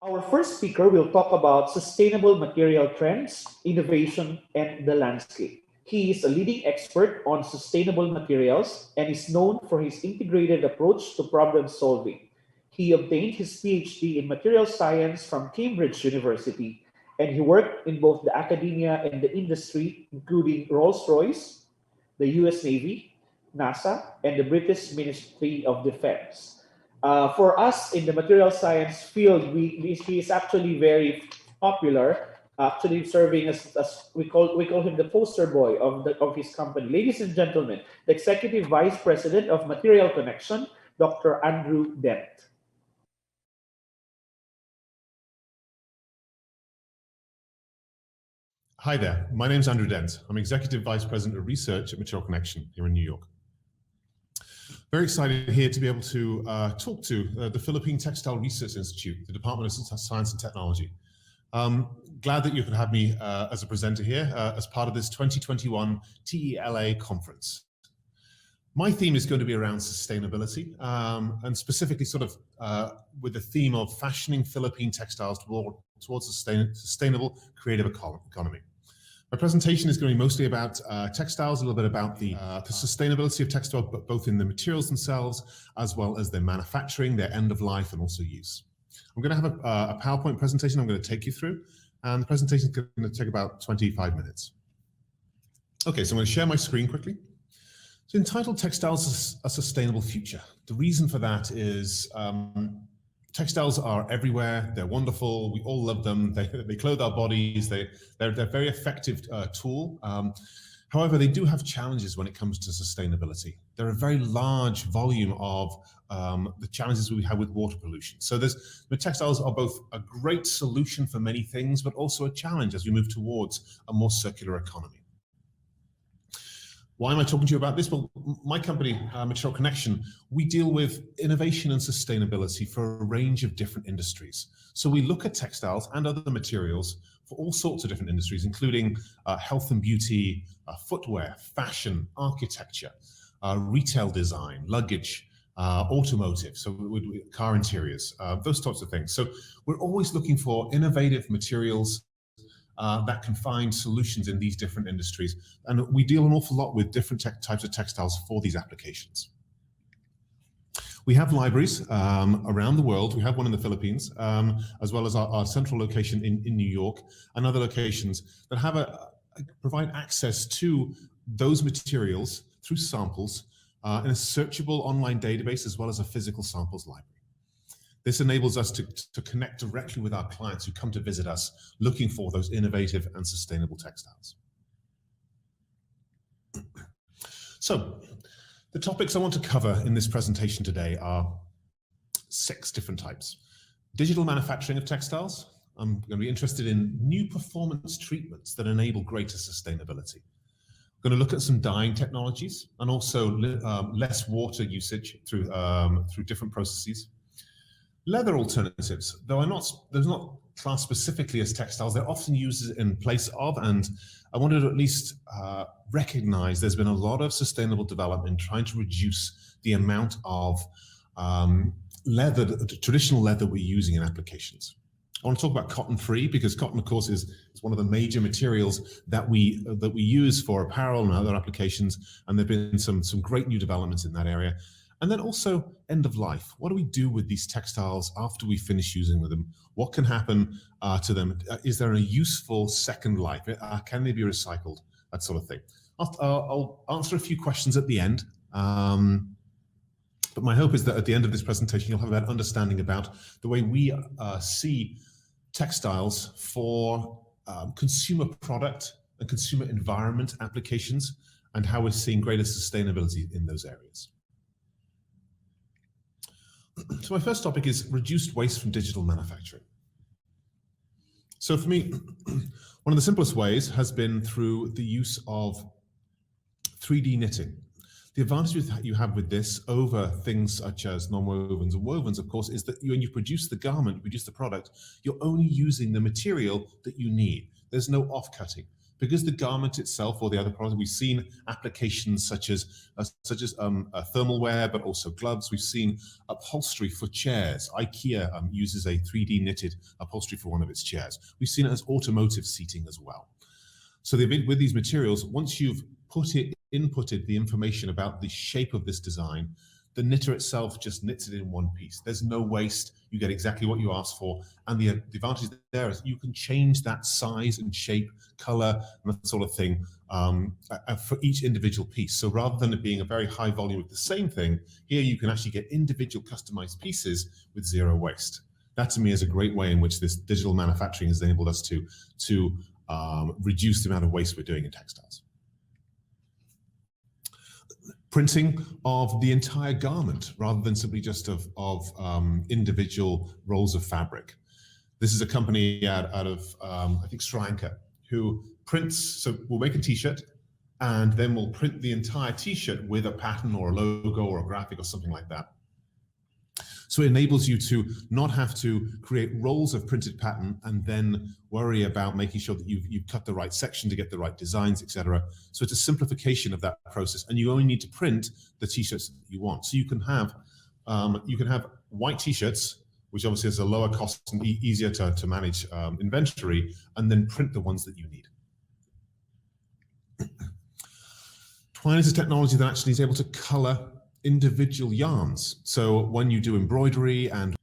Our first speaker will talk about sustainable material trends, innovation, and the landscape. He is a leading expert on sustainable materials and is known for his integrated approach to problem solving. He obtained his PhD in material science from Cambridge University, and he worked in both the academia and the industry, including Rolls-Royce, the US Navy, NASA, and the British Ministry of Defense. For us in the material science field, he is actually very popular, actually serving as we call him the poster boy of his company. Ladies and gentlemen, the Executive Vice President of Material Connection, Dr. Andrew Dent. Hi there, my name is Andrew Dent. I'm Executive Vice President of Research at Material Connection here in New York. Very excited here to be able to talk to the Philippine Textile Research Institute, the Department of Science and Technology. Glad that you could have me as a presenter here as part of this 2021 TELA conference. My theme is going to be around sustainability and specifically sort of with the theme of fashioning Philippine textiles towards a sustainable creative economy. My presentation is going to be mostly about textiles, a little bit about the sustainability of textiles, but both in the materials themselves, as well as their manufacturing, their end of life, and also use. I'm going to have a PowerPoint presentation I'm going to take you through, and the presentation is going to take about 25 minutes. Okay, so I'm going to share my screen quickly. It's entitled Textiles, a Sustainable Future. The reason for that is textiles are everywhere. They're wonderful. We all love them. They clothe our bodies. They're a very effective tool. However, they do have challenges when it comes to sustainability. They're a very large volume of the challenges we have with water pollution. So the textiles are both a great solution for many things, but also a challenge as we move towards a more circular economy. Why am I talking to you about this? Well, my company, Material Connection, we deal with innovation and sustainability for a range of different industries. So we look at textiles and other materials for all sorts of different industries, including health and beauty, footwear, fashion, architecture, retail design, luggage, automotive, so car interiors, those types of things. So we're always looking for innovative materials that can find solutions in these different industries. And we deal an awful lot with different types of textiles for these applications. We have libraries around the world. We have one in the Philippines, as well as our central location in New York and other locations that have provide access to those materials through samples in a searchable online database, as well as a physical samples library. This enables us to connect directly with our clients who come to visit us looking for those innovative and sustainable textiles. So, the topics I want to cover in this presentation today are 6 different types. Digital manufacturing of textiles. I'm going to be interested in new performance treatments that enable greater sustainability. I'm going to look at some dyeing technologies and also less water usage through different processes. Leather alternatives, though they're not classed specifically as textiles, they're often used in place of, and I wanted to at least recognize there's been a lot of sustainable development trying to reduce the amount of leather, the traditional leather we're using in applications. I want to talk about cotton-free because cotton, of course, is one of the major materials that we use for apparel and other applications, and there've been some great new developments in that area. And then also end of life. What do we do with these textiles after we finish using them? What can happen to them? Is there a useful second life? Can they be recycled? That sort of thing. I'll answer a few questions at the end. But my hope is that at the end of this presentation, you'll have an understanding about the way we see textiles for consumer product and consumer environment applications and how we're seeing greater sustainability in those areas. So my first topic is reduced waste from digital manufacturing. So for me, one of the simplest ways has been through the use of 3D knitting. The advantage you have with this over things such as nonwovens and wovens, of course, is that when you produce the garment, you produce the product, you're only using the material that you need. There's no offcutting. because the garment itself or the other products, we've seen applications such as thermal wear, but also gloves. We've seen upholstery for chairs. IKEA uses a 3D knitted upholstery for one of its chairs. We've seen it as automotive seating as well. So with these materials, once you've inputted the information about the shape of this design, the knitter itself just knits it in one piece. There's no waste. You get exactly what you asked for. And the advantage there is you can change that size and shape, color, and that sort of thing for each individual piece. So rather than it being a very high volume of the same thing, here you can actually get individual customized pieces with zero waste. That to me is a great way in which this digital manufacturing has enabled us to reduce the amount of waste we're doing in textiles. Printing of the entire garment rather than simply just of individual rolls of fabric. This is a company out of, I think, Sri Lanka, who prints, so we'll make a t-shirt and then we'll print the entire t-shirt with a pattern or a logo or a graphic or something like that. So it enables you to not have to create rolls of printed pattern and then worry about making sure that you've cut the right section to get the right designs, etc. So it's a simplification of that process, and you only need to print the t-shirts that you want. So you can have white t-shirts, which obviously has a lower cost and easier to manage inventory, and then print the ones that you need. Twine is a technology that actually is able to color individual yarns. So when you do embroidery, and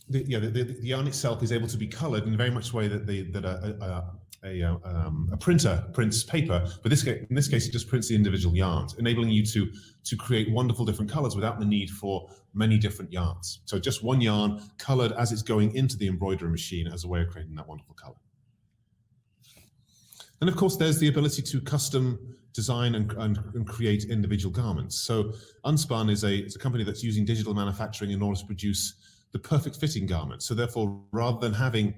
the yarn itself is able to be colored in very much the way that a printer prints paper, but in this case it just prints the individual yarns, enabling you to create wonderful different colors without the need for many different yarns. So just one yarn colored as it's going into the embroidery machine as a way of creating that wonderful color. And of course, there's the ability to custom design and create individual garments. So Unspun is a company that's using digital manufacturing in order to produce the perfect fitting garment. So therefore, rather than having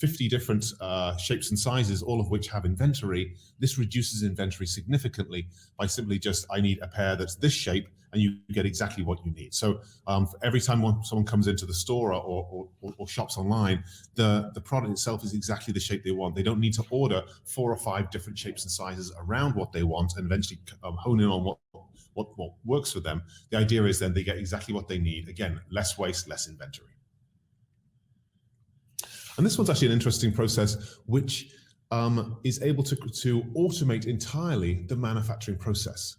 50 different shapes and sizes, all of which have inventory, this reduces inventory significantly by simply just, I need a pair that's this shape, and you get exactly what you need. So every time someone comes into the store or shops online, the product itself is exactly the shape they want. They don't need to order 4 or 5 different shapes and sizes around what they want and eventually hone in on what works for them. The idea is then they get exactly what they need. Again, less waste, less inventory. And this one's actually an interesting process which is able to automate entirely the manufacturing process.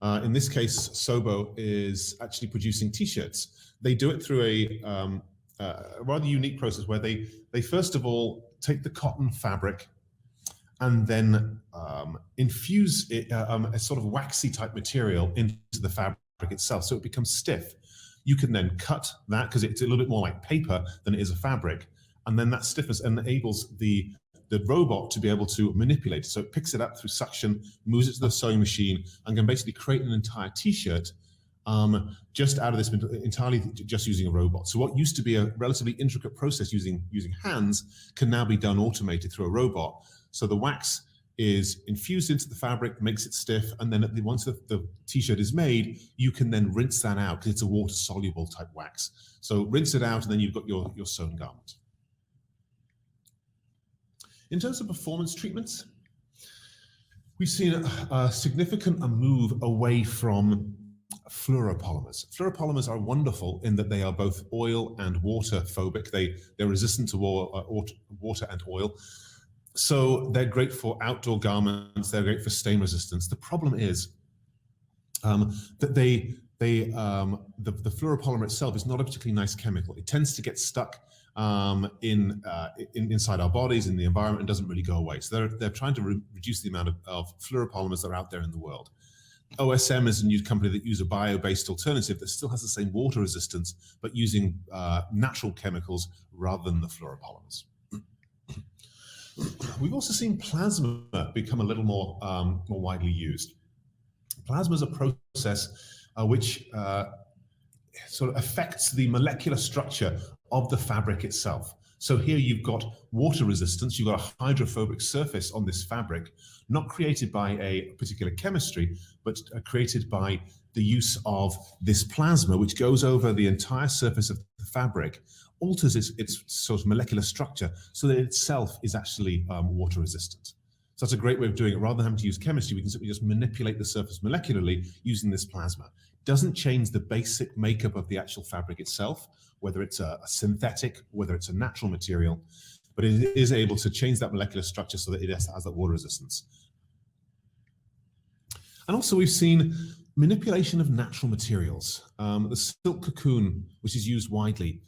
In this case, Sobo is actually producing t-shirts. They do it through a rather unique process where they first of all take the cotton fabric and then infuse it, a sort of waxy type material into the fabric itself, so it becomes stiff. You can then cut that, because it's a little bit more like paper than it is a fabric, and then that stiffness enables the robot to be able to manipulate it. So it picks it up through suction, moves it to the sewing machine, and can basically create an entire t-shirt just out of this, entirely just using a robot. So what used to be a relatively intricate process using hands can now be done automated through a robot. So the wax is infused into the fabric, makes it stiff, and then once the t-shirt is made, you can then rinse that out because it's a water-soluble type wax. So rinse it out, and then you've got your sewn garment. In terms of performance treatments, we've seen a significant move away from fluoropolymers. Fluoropolymers are wonderful in that they are both oil and water phobic. They're resistant to water and oil. So they're great for outdoor garments. They're great for stain resistance. The problem is that the fluoropolymer itself is not a particularly nice chemical. It tends to get stuck inside our bodies, in the environment, and doesn't really go away. So they're trying to reduce the amount of fluoropolymers that are out there in the world. OSM is a new company that uses a bio-based alternative that still has the same water resistance, but using natural chemicals rather than the fluoropolymers. We've also seen plasma become a little more widely used. Plasma is a process which sort of affects the molecular structure of the fabric itself. So here you've got water resistance, you've got a hydrophobic surface on this fabric, not created by a particular chemistry, but created by the use of this plasma, which goes over the entire surface of the fabric, alters its sort of molecular structure so that it itself is actually water resistant. So that's a great way of doing it. Rather than having to use chemistry, we can simply just manipulate the surface molecularly using this plasma. Doesn't change the basic makeup of the actual fabric itself, whether it's a synthetic, whether it's a natural material, but it is able to change that molecular structure so that it has that water resistance. And also we've seen manipulation of natural materials. The silk cocoon, which is used widely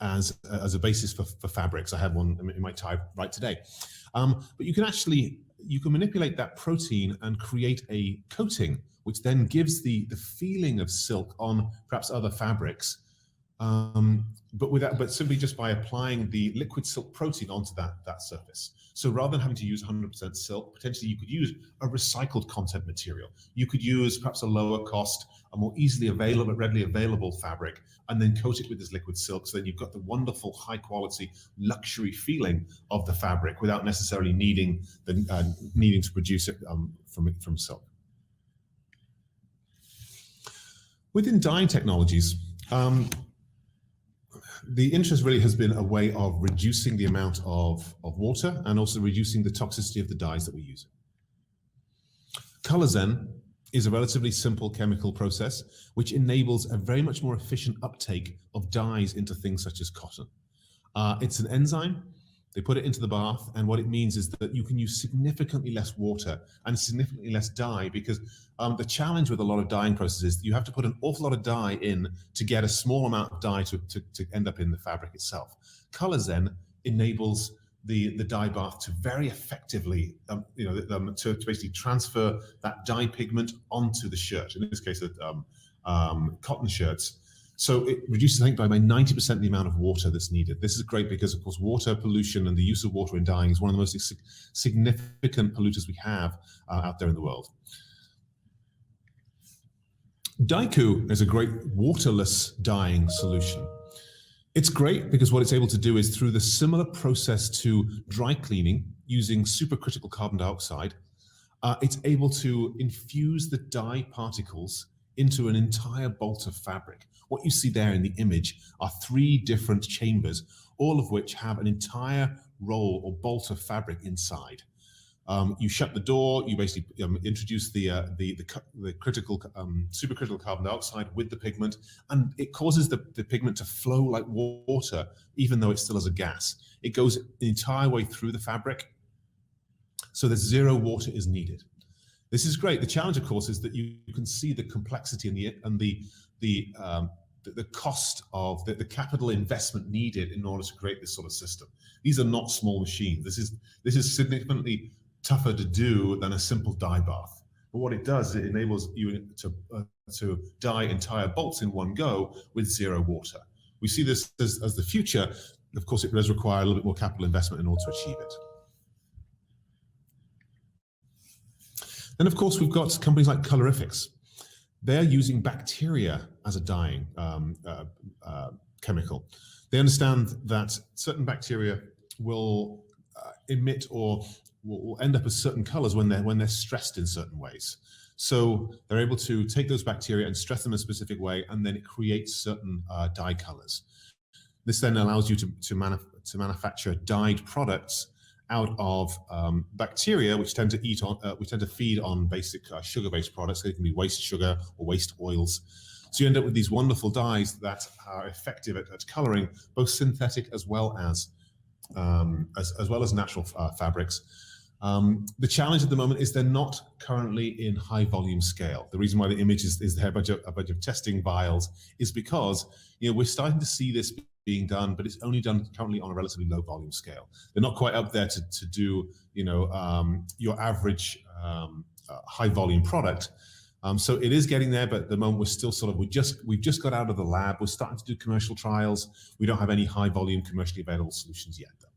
as a basis for fabrics. I have one in my tie right today. But you can manipulate that protein and create a coating, which then gives the feeling of silk on perhaps other fabrics, but simply just by applying the liquid silk protein onto that surface. So rather than having to use 100% silk, potentially you could use a recycled content material. You could use perhaps a lower cost, a more easily available, readily available fabric, and then coat it with this liquid silk, so then you've got the wonderful high quality luxury feeling of the fabric without necessarily needing to produce it from silk. Within dyeing technologies, the interest really has been a way of reducing the amount of water and also reducing the toxicity of the dyes that we use. Color Zen is a relatively simple chemical process which enables a very much more efficient uptake of dyes into things such as cotton. It's an enzyme. They put it into the bath, and what it means is that you can use significantly less water and significantly less dye, because the challenge with a lot of dyeing processes is you have to put an awful lot of dye in to get a small amount of dye to end up in the fabric itself. Color Zen enables the dye bath to very effectively, to basically transfer that dye pigment onto the shirt. In this case, cotton shirts. So it reduces, I think, by 90% the amount of water that's needed. This is great because, of course, water pollution and the use of water in dyeing is one of the most significant polluters we have out there in the world. Daiku is a great waterless dyeing solution. It's great because what it's able to do is, through the similar process to dry cleaning using supercritical carbon dioxide, it's able to infuse the dye particles into an entire bolt of fabric. What you see there in the image are 3 different chambers, all of which have an entire roll or bolt of fabric inside. You shut the door, you basically introduce the supercritical carbon dioxide with the pigment, and it causes the pigment to flow like water, even though it still has a gas. It goes the entire way through the fabric, so that 0 water is needed. This is great. The challenge, of course, is that you can see the complexity and the cost of the capital investment needed in order to create this sort of system. These are not small machines. This is significantly tougher to do than a simple dye bath. But what it does, it enables you to dye entire bolts in one go with 0 water. We see this as the future. Of course, it does require a little bit more capital investment in order to achieve it. Then, of course, we've got companies like Colorifics. They're using bacteria as a dyeing chemical. They understand that certain bacteria will emit or will end up as certain colors when they're stressed in certain ways. So they're able to take those bacteria and stress them in a specific way, and then it creates certain dye colors. This then allows you to manufacture dyed products out of bacteria, which tend to feed on basic sugar-based products. They can be waste sugar or waste oils. So you end up with these wonderful dyes that are effective at coloring both synthetic as well as natural fabrics. The challenge at the moment is they're not currently in high volume scale. The reason why the image is there, a bunch of testing vials, is because we're starting to see this being done, but it's only done currently on a relatively low volume scale. They're not quite up there to do your average high volume product. So it is getting there, but at the moment we're still we've just got out of the lab. We're starting to do commercial trials. We don't have any high volume commercially available solutions yet, though.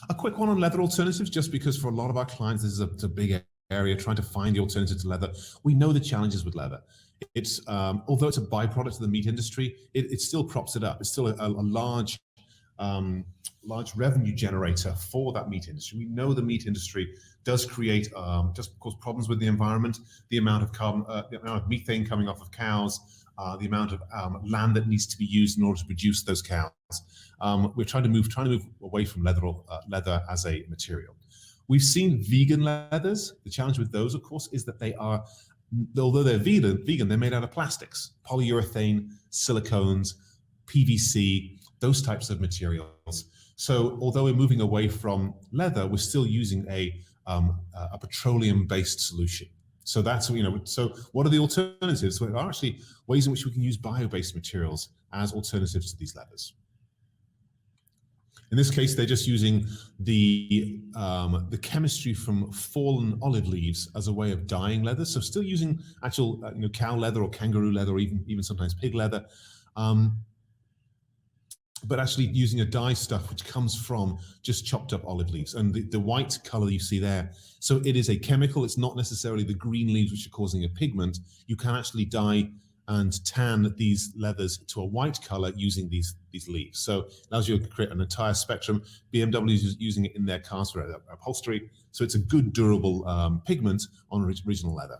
A quick one on leather alternatives, just because for a lot of our clients this is a big area, trying to find the alternative to leather. We know the challenges with leather. It's although it's a byproduct of the meat industry, it still props it up. It's still a large large revenue generator for that meat industry. We know the meat industry does create, just cause problems with the environment, the amount of carbon, the amount of methane coming off of cows, the amount of land that needs to be used in order to produce those cows. We're trying to move away from leather as a material. We've seen vegan leathers. The challenge with those, of course, is that they are, although they're vegan, they're made out of plastics, polyurethane, silicones, PVC, those types of materials. So although we're moving away from leather, we're still using a petroleum-based solution. So that's, so what are the alternatives? There are actually ways in which we can use bio-based materials as alternatives to these leathers. In this case, they're just using the chemistry from fallen olive leaves as a way of dyeing leather. So still using actual cow leather or kangaroo leather or even sometimes pig leather, but actually using a dye stuff which comes from just chopped up olive leaves. And the white color you see there, so it is a chemical. It's not necessarily the green leaves which are causing a pigment. You can actually dye and tan these leathers to a white color using these leaves. So it allows you to create an entire spectrum. BMW is using it in their cars for upholstery. So it's a good durable pigment on original leather.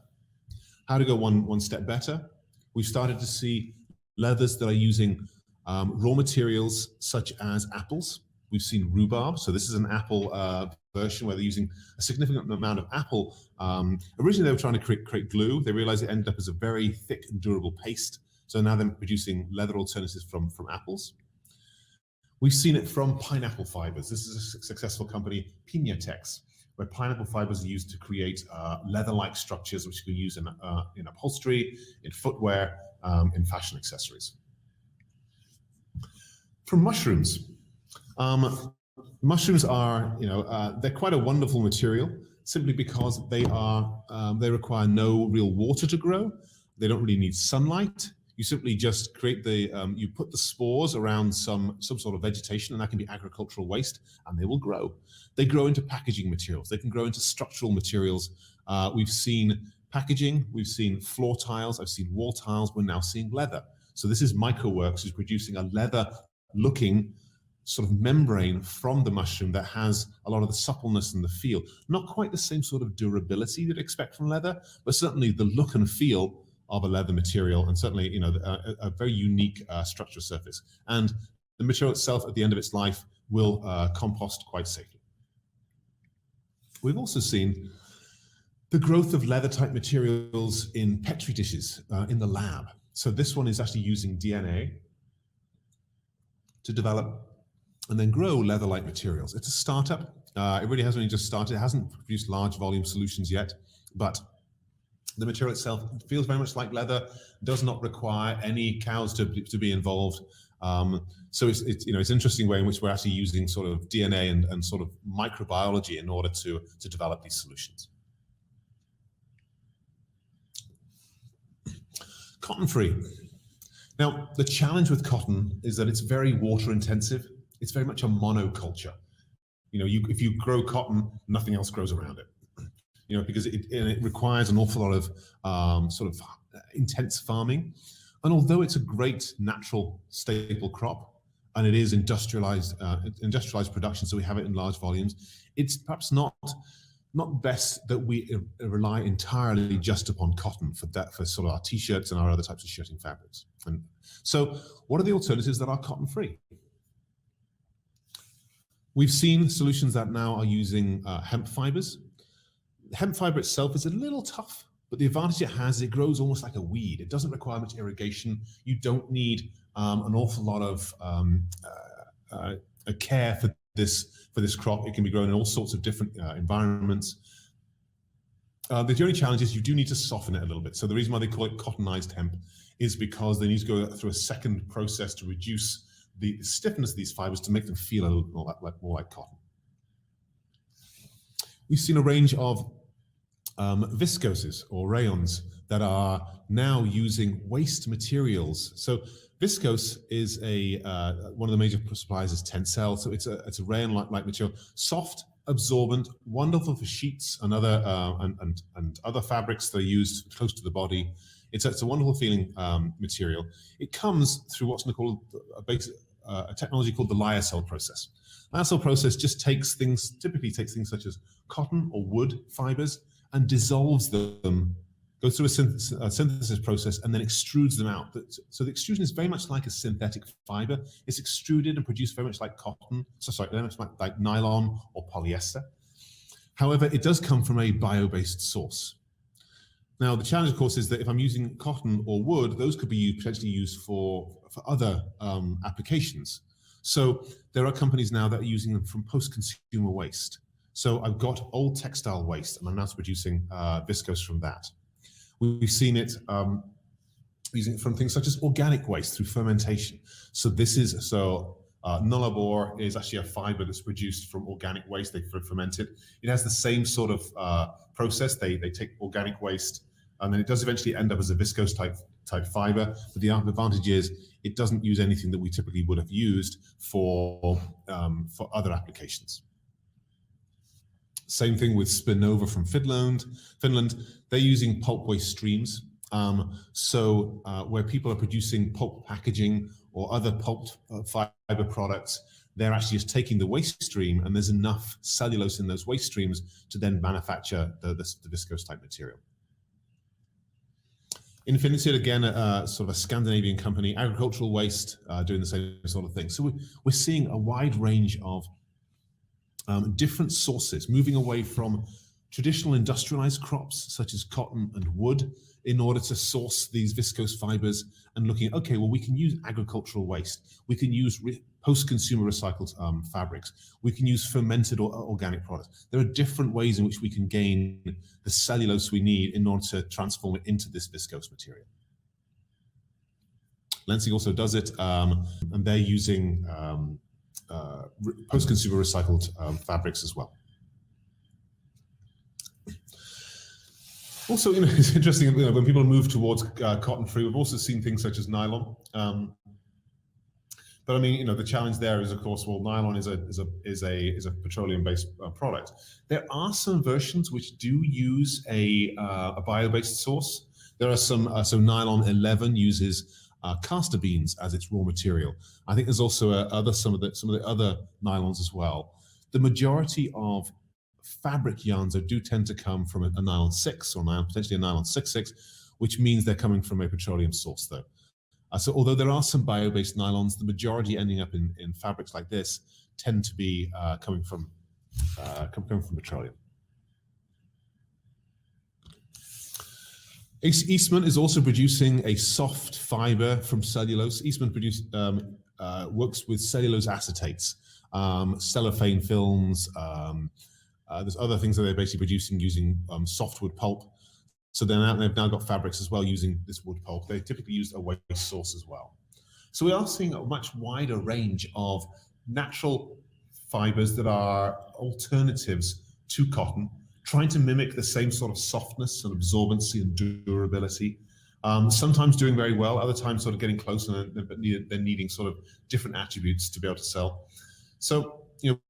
How to go one step better? We've started to see leathers that are using raw materials such as apples. We've seen rhubarb. So this is an apple version where they're using a significant amount of apple. Originally, they were trying to create glue. They realized it ended up as a very thick and durable paste. So now they're producing leather alternatives from apples. We've seen it from pineapple fibers. This is a successful company, Piñatex, where pineapple fibers are used to create leather-like structures which you can use in upholstery, in footwear, in fashion accessories. From mushrooms. Mushrooms are, they're quite a wonderful material simply because they require no real water to grow. They don't really need sunlight. You simply just create you put the spores around some sort of vegetation, and that can be agricultural waste, and they will grow. They grow into packaging materials. They can grow into structural materials. We've seen packaging, we've seen floor tiles, I've seen wall tiles, we're now seeing leather. So this is MicroWorks, who's producing a leather-looking sort of membrane from the mushroom that has a lot of the suppleness and the feel. Not quite the same sort of durability you'd expect from leather, but certainly the look and feel of a leather material, and certainly a very unique structure surface. And the material itself, at the end of its life, will compost quite safely. We've also seen the growth of leather-type materials in Petri dishes in the lab. So this one is actually using DNA to develop and then grow leather-like materials. It's a startup. It really has only just started. It hasn't produced large volume solutions yet, but the material itself feels very much like leather, does not require any cows to be involved. So it's an interesting way in which we're actually using sort of DNA and sort of microbiology in order to develop these solutions. Cotton-free. Now, the challenge with cotton is that it's very water intensive. It's very much a monoculture. If you grow cotton, nothing else grows around it. Because it requires an awful lot of sort of intense farming. And although it's a great natural staple crop, and it is industrialized production, so we have it in large volumes, it's perhaps not best that we rely entirely just upon cotton for sort of our t-shirts and our other types of shirting fabrics. And so what are the alternatives that are cotton-free? We've seen solutions that now are using hemp fibers. Hemp fiber itself is a little tough, but the advantage it has is it grows almost like a weed. It doesn't require much irrigation. You don't need an awful lot of care for this crop. It can be grown in all sorts of different environments. The only challenge is you do need to soften it a little bit. So the reason why they call it cottonized hemp is because they need to go through a second process to reduce the stiffness of these fibers to make them feel a little more like cotton. We've seen a range of viscoses or rayons that are now using waste materials. So viscose is one of the major suppliers is Textile. So it's a rayon-like material, soft, absorbent, wonderful for sheets and other other fabrics that are used close to the body. It's a wonderful feeling material. It comes through what's called a technology called the lyocell process. Lyocell process just typically takes things such as cotton or wood fibers and dissolves them, goes through a synthesis process and then extrudes them out. So the extrusion is very much like a synthetic fiber. It's extruded and produced very much like cotton, very much like nylon or polyester. However, it does come from a bio-based source. Now, the challenge, of course, is that if I'm using cotton or wood, those could be potentially used for other applications. So there are companies now that are using them from post-consumer waste. So I've got old textile waste, and I'm now producing viscose from that. We've seen it using it from things such as organic waste through fermentation. So nullarbor is actually a fiber that's produced from organic waste. They ferment it. It has the same sort of process. They take organic waste, and then it does eventually end up as a viscose type fiber. But the advantage is it doesn't use anything that we typically would have used for other applications. Same thing with Spinova from Finland. They're using pulp waste streams. Where people are producing pulp packaging or other pulp fiber products, they're actually just taking the waste stream, and there's enough cellulose in those waste streams to then manufacture the viscose type material. Infinity, again, sort of a Scandinavian company, agricultural waste, doing the same sort of thing. So we're seeing a wide range of different sources, moving away from traditional industrialized crops such as cotton and wood in order to source these viscose fibers, and looking at, okay, well, we can use agricultural waste, we can use post-consumer recycled fabrics, we can use fermented or organic products. There are different ways in which we can gain the cellulose we need in order to transform it into this viscose material. Lenzing also does it, and they're using post-consumer recycled fabrics as well. Also, it's interesting, when people move towards cotton-free, we've also seen things such as nylon. But I mean, the challenge there is, of course, well, nylon is a petroleum-based product. There are some versions which do use a bio-based source. There are some. So nylon 11 uses castor beans as its raw material. I think there's also some of the other nylons as well. The majority of fabric yarns do tend to come from a nylon 6 or potentially a nylon 6/6, which means they're coming from a petroleum source, though. So although there are some bio-based nylons, the majority ending up in fabrics like this tend to be coming from petroleum. Eastman is also producing a soft fiber from cellulose. Eastman works with cellulose acetates, cellophane films. There's other things that they're basically producing using softwood pulp. So they've now got fabrics as well using this wood pulp. They typically use a waste source as well. So we are seeing a much wider range of natural fibers that are alternatives to cotton, trying to mimic the same sort of softness and absorbency and durability. Sometimes doing very well, other times sort of getting close, and then needing sort of different attributes to be able to sell. So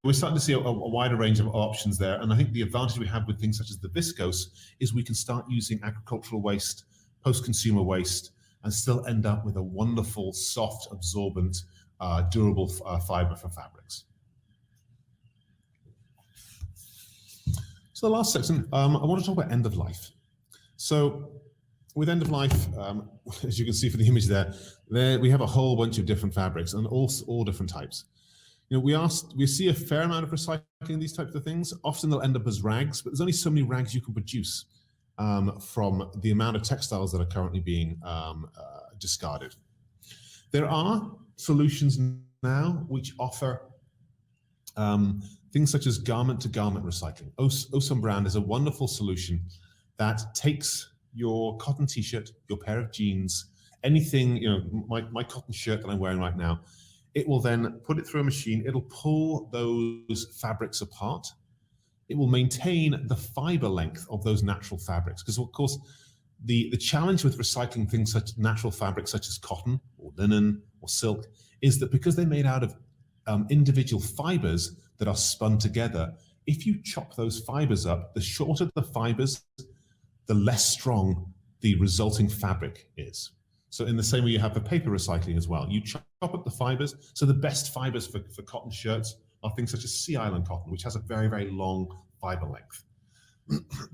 we're starting to see a wider range of options there, and I think the advantage we have with things such as the viscose is we can start using agricultural waste, post-consumer waste, and still end up with a wonderful, soft, absorbent, durable fiber for fabrics. So the last section, I want to talk about end of life. So with end of life, as you can see from the image there, we have a whole bunch of different fabrics and all different types. We see a fair amount of recycling these types of things. Often they'll end up as rags, but there's only so many rags you can produce from the amount of textiles that are currently being discarded. There are solutions now which offer things such as garment-to-garment recycling. Osam brand is a wonderful solution that takes your cotton t-shirt, your pair of jeans, anything, my cotton shirt that I'm wearing right now. It will then put it through a machine. It'll pull those fabrics apart. It will maintain the fiber length of those natural fabrics. Because of course, the challenge with recycling things such natural fabrics such as cotton or linen or silk is that because they're made out of individual fibers that are spun together, if you chop those fibers up, the shorter the fibers, the less strong the resulting fabric is. So in the same way you have the paper recycling as well. You chop up the fibers. So the best fibers for cotton shirts are things such as Sea Island cotton, which has a very, very long fiber length.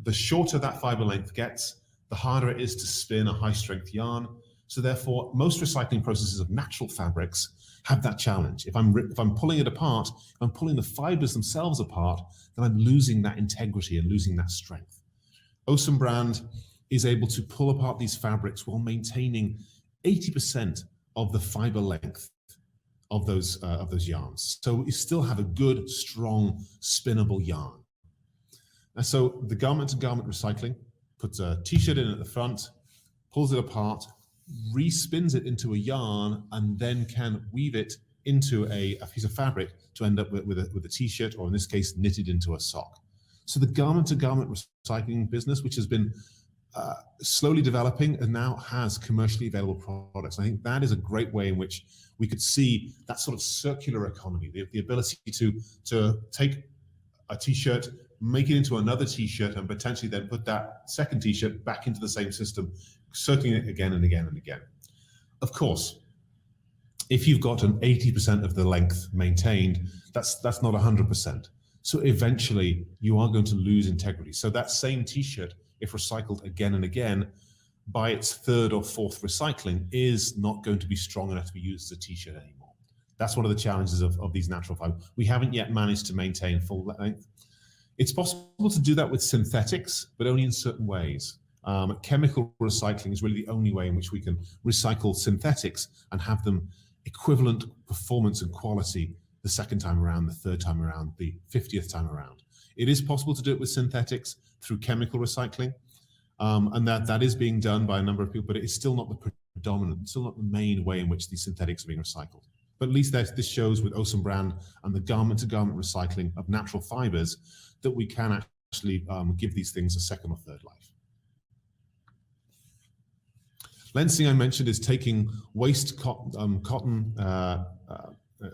The shorter that fiber length gets, the harder it is to spin a high strength yarn. So therefore, most recycling processes of natural fabrics have that challenge. If I'm pulling it apart, if I'm pulling the fibers themselves apart, then I'm losing that integrity and losing that strength. Osum brand is able to pull apart these fabrics while maintaining 80% of the fiber length of those yarns. So you still have a good, strong, spinnable yarn. And so the garment-to-garment recycling puts a t-shirt in at the front, pulls it apart, respins it into a yarn, and then can weave it into a piece of fabric to end up with a t-shirt, or in this case, knitted into a sock. So the garment-to-garment recycling business, which has been slowly developing and now has commercially available products. I think that is a great way in which we could see that sort of circular economy, the ability to take a t-shirt, make it into another t-shirt, and potentially then put that second t-shirt back into the same system, circling it again and again and again. Of course, if you've got an 80% of the length maintained, that's not 100%. So eventually you are going to lose integrity. So that same t-shirt, if recycled again and again, by its third or fourth recycling, is not going to be strong enough to be used as a t-shirt anymore. That's one of the challenges of these natural fibers. We haven't yet managed to maintain full length. It's possible to do that with synthetics, but only in certain ways. Chemical recycling is really the only way in which we can recycle synthetics and have them equivalent performance and quality the second time around, the third time around, the 50th time around. It is possible to do it with synthetics through chemical recycling, and that is being done by a number of people, but it is still not the predominant, still not the main way in which these synthetics are being recycled. But at least this shows with Osum brand and the garment-to-garment recycling of natural fibers that we can actually give these things a second or third life. Lensing, I mentioned, is taking waste cotton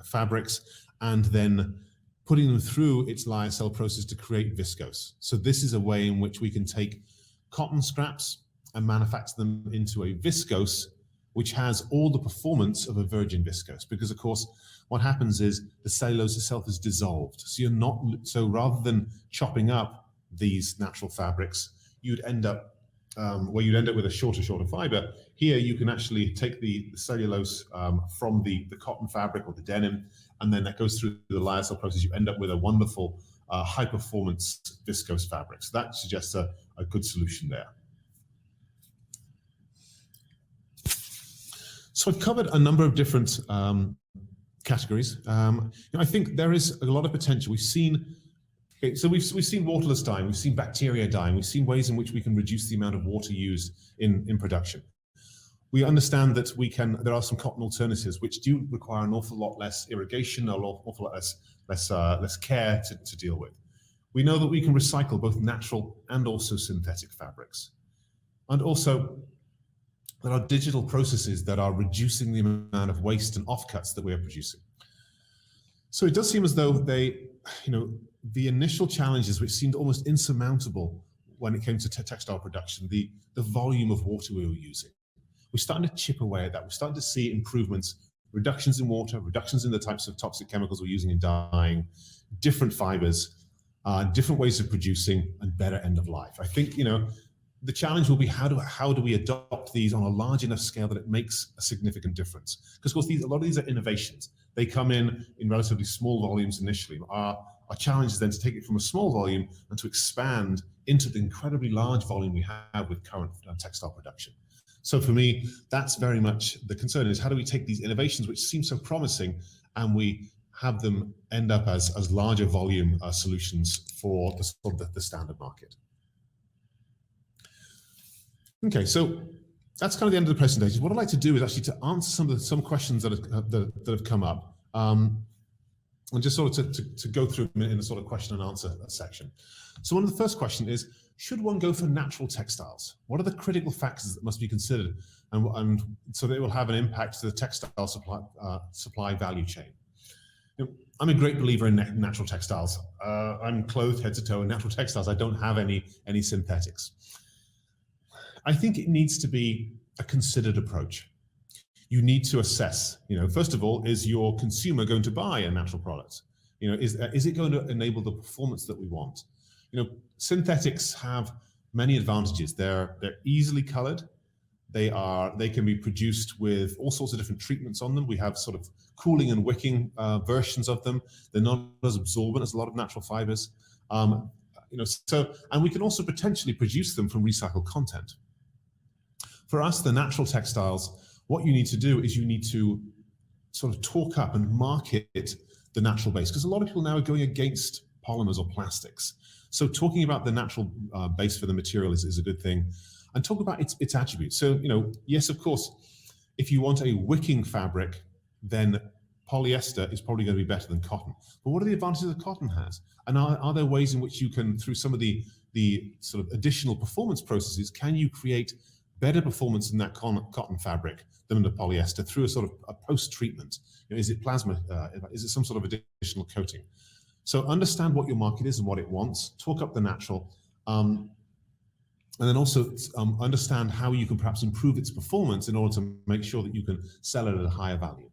fabrics and then putting them through its lyocell process to create viscose. So this is a way in which we can take cotton scraps and manufacture them into a viscose, which has all the performance of a virgin viscose. Because of course, what happens is the cellulose itself is dissolved. So rather than chopping up these natural fabrics, you'd end up with a shorter fiber. Here you can actually take the cellulose from the cotton fabric or the denim, and then that goes through the lyocell process. You end up with a wonderful high performance viscose fabric. So that suggests a good solution there. So I've covered a number of different categories. I think there is a lot of potential. We've seen waterless dyeing, we've seen bacteria dyeing, we've seen ways in which we can reduce the amount of water used in production. We understand that there are some cotton alternatives which do require an awful lot less irrigation, an awful lot less care to deal with. We know that we can recycle both natural and also synthetic fabrics. And also, there are digital processes that are reducing the amount of waste and offcuts that we are producing. So it does seem as though the initial challenges, which seemed almost insurmountable when it came to textile production, the volume of water we were using, we're starting to chip away at that. We're starting to see improvements, reductions in water, reductions in the types of toxic chemicals we're using in dyeing, different fibers, different ways of producing, and better end of life. I think the challenge will be how do we adopt these on a large enough scale that it makes a significant difference? Because of course a lot of these are innovations. They come in relatively small volumes initially. Our challenge is then to take it from a small volume and to expand into the incredibly large volume we have with current textile production. So for me, that's very much the concern, is how do we take these innovations which seem so promising and we have them end up as larger volume solutions for the standard market. Okay, so that's kind of the end of the presentation. What I'd like to do is actually to answer some questions that have come up, and just sort of to go through in a sort of question and answer section. So one of the first question is, should one go for natural textiles? What are the critical factors that must be considered, and so that it will have an impact to the textile supply value chain? I'm a great believer in natural textiles. I'm clothed head to toe in natural textiles. I don't have any synthetics. I think it needs to be a considered approach. you need to assess, first of all, is your consumer going to buy a natural product? Is it going to enable the performance that we want? Synthetics have many advantages. They're easily colored. They can be produced with all sorts of different treatments on them. We have sort of cooling and wicking versions of them. They're not as absorbent as a lot of natural fibers. And we can also potentially produce them from recycled content. For us, the natural textiles, what you need to do is you need to sort of talk up and market the natural base, because a lot of people now are going against polymers or plastics. So talking about the natural base for the material is a good thing, and talk about its attributes. So, yes, of course, if you want a wicking fabric, then polyester is probably going to be better than cotton. But what are the advantages that cotton has? And are there ways in which you can, through some of the sort of additional performance processes, can you create better performance in that cotton fabric than the polyester through a sort of a post-treatment? Is it plasma? Is it some sort of additional coating? So understand what your market is and what it wants. Talk up the natural, and then also understand how you can perhaps improve its performance in order to make sure that you can sell it at a higher value.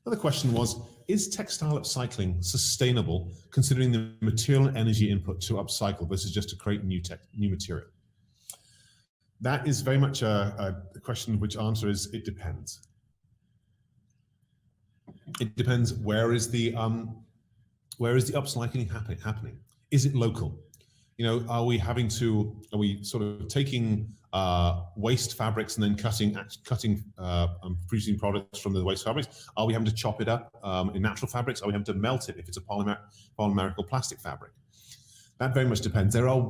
Another question was, is textile upcycling sustainable considering the material and energy input to upcycle versus just to create new material? That is very much a question which answer is, it depends. It depends, where is the upcycling happening? Is it local? Are we sort of taking waste fabrics and then producing products from the waste fabrics? Are we having to chop it up in natural fabrics? Are we having to melt it if it's a polymerical plastic fabric? That very much depends. There are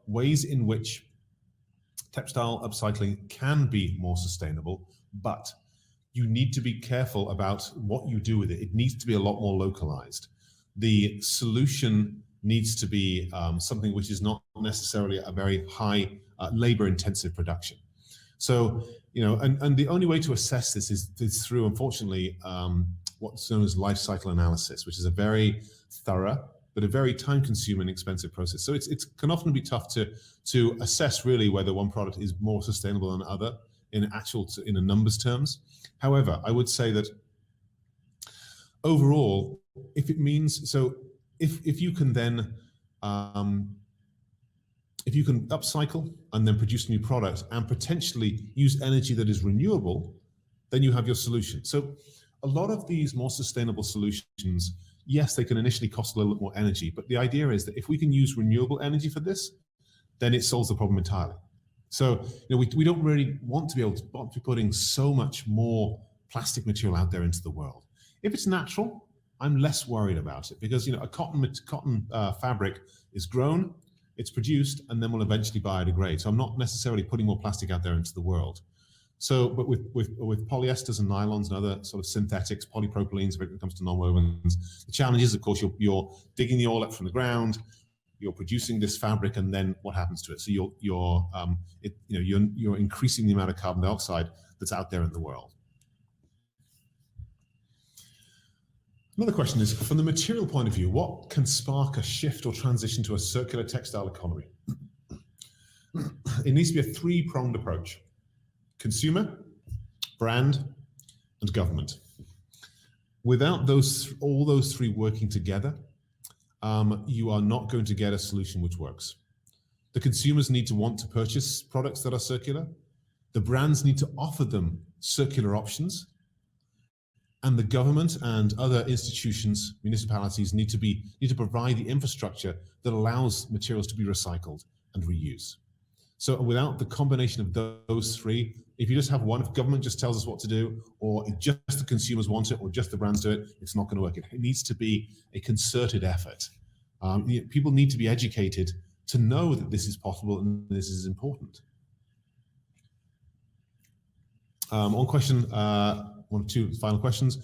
ways in which textile upcycling can be more sustainable, but you need to be careful about what you do with it. It needs to be a lot more localized. The solution needs to be something which is not necessarily a very high labor-intensive production. So, and the only way to assess this is through, unfortunately, what's known as life cycle analysis, which is a very thorough but a very time-consuming and expensive process. So it can often be tough to assess really whether one product is more sustainable than other in a numbers terms. However, I would say that overall, if you can then if you can upcycle and then produce a new product and potentially use energy that is renewable, then you have your solution. So a lot of these more sustainable solutions, yes, they can initially cost a little bit more energy, but the idea is that if we can use renewable energy for this, then it solves the problem entirely. So we don't really want to be able to be putting so much more plastic material out there into the world. If it's natural, I'm less worried about it, because a cotton fabric is grown, it's produced, and then will eventually biodegrade. So I'm not necessarily putting more plastic out there into the world. So, but with polyesters and nylons and other sort of synthetics, polypropylenes, if it comes to nonwovens, the challenge is, of course, you're digging the oil up from the ground, you're producing this fabric, and then what happens to it? So you're increasing the amount of carbon dioxide that's out there in the world. Another question is, from the material point of view, what can spark a shift or transition to a circular textile economy? It needs to be a three-pronged approach: consumer, brand, and government. Without all those three working together, you are not going to get a solution which works. The consumers need to want to purchase products that are circular. The brands need to offer them circular options. And the government and other institutions, municipalities, need to provide the infrastructure that allows materials to be recycled and reused. So without the combination of those three, if you just have one, if government just tells us what to do, or if just the consumers want it, or just the brands do it, it's not going to work. It needs to be a concerted effort. People need to be educated to know that this is possible and this is important. One question, one or two final questions.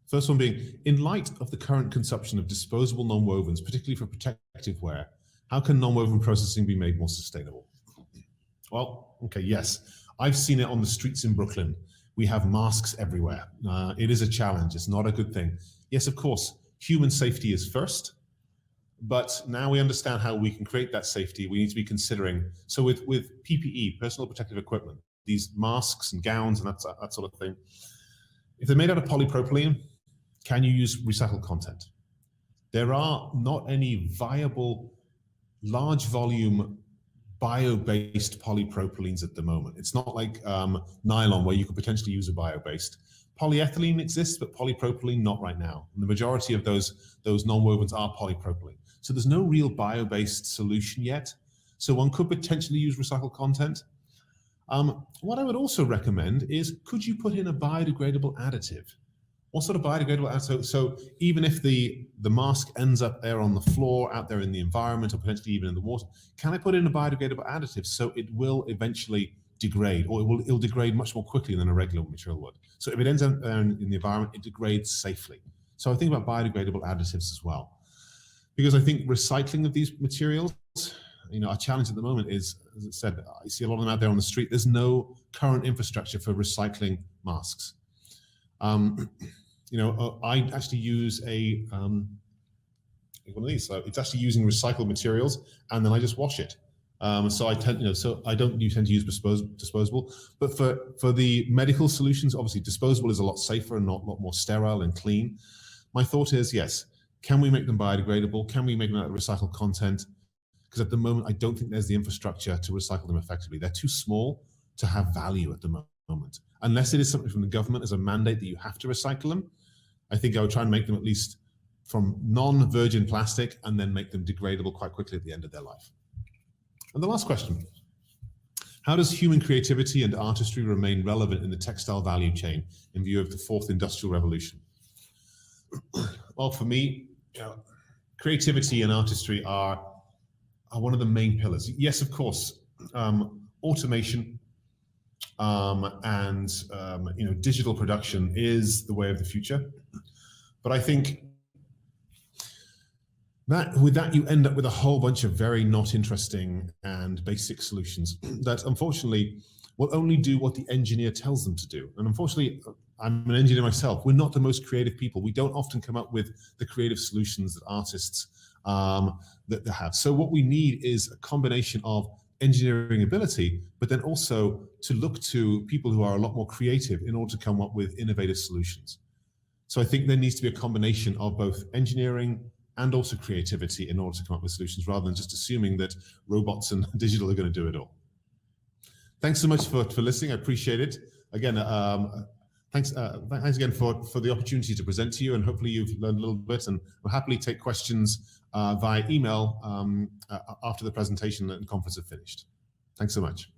First one being, in light of the current consumption of disposable nonwovens, particularly for protective wear, how can nonwoven processing be made more sustainable? Well, okay, yes. I've seen it on the streets in Brooklyn. We have masks everywhere. It is a challenge. It's not a good thing. Yes, of course, human safety is first, but now we understand how we can create that safety. We need to be considering, so with PPE, personal protective equipment, these masks and gowns and that sort of thing, if they're made out of polypropylene, can you use recycled content? There are not any viable large volume bio-based polypropylenes at the moment. It's not like nylon where you could potentially use a bio-based. Polyethylene exists, but polypropylene not right now. And the majority of those nonwovens are polypropylene. So there's no real bio-based solution yet. So one could potentially use recycled content. What I would also recommend is, could you put in a biodegradable additive? What sort of biodegradable additive? So even if the mask ends up there on the floor, out there in the environment, or potentially even in the water, can I put in a biodegradable additive so it will eventually degrade, or it'll degrade much more quickly than a regular material would? So if it ends up there in the environment, it degrades safely. So I think about biodegradable additives as well, because I think recycling of these materials, our challenge at the moment is, as I said, I see a lot of them out there on the street. There's no current infrastructure for recycling masks. I actually use one of these. So it's actually using recycled materials, and then I just wash it. So I tend, I don't tend to use disposable. But for the medical solutions, obviously disposable is a lot safer and a lot more sterile and clean. My thought is, yes, can we make them biodegradable? Can we make them out of recycled content? Because at the moment, I don't think there's the infrastructure to recycle them effectively. They're too small to have value at the moment. Unless it is something from the government as a mandate that you have to recycle them, I think I would try and make them at least from non-virgin plastic and then make them degradable quite quickly at the end of their life. And the last question: how does human creativity and artistry remain relevant in the textile value chain in view of the fourth industrial revolution? Well, for me, creativity and artistry are one of the main pillars. Yes, of course, automation and digital production is the way of the future. But I think that with that you end up with a whole bunch of very not interesting and basic solutions that unfortunately will only do what the engineer tells them to do. And unfortunately, I'm an engineer myself. We're not the most creative people. We don't often come up with the creative solutions that artists that they have. So what we need is a combination of engineering ability, but then also to look to people who are a lot more creative in order to come up with innovative solutions. So I think there needs to be a combination of both engineering and also creativity in order to come up with solutions, rather than just assuming that robots and digital are going to do it all. Thanks so much for listening. I appreciate it. Again, thanks again for the opportunity to present to you, and hopefully you've learned a little bit, and we'll happily take questions via email after the presentation and conference are finished. Thanks so much.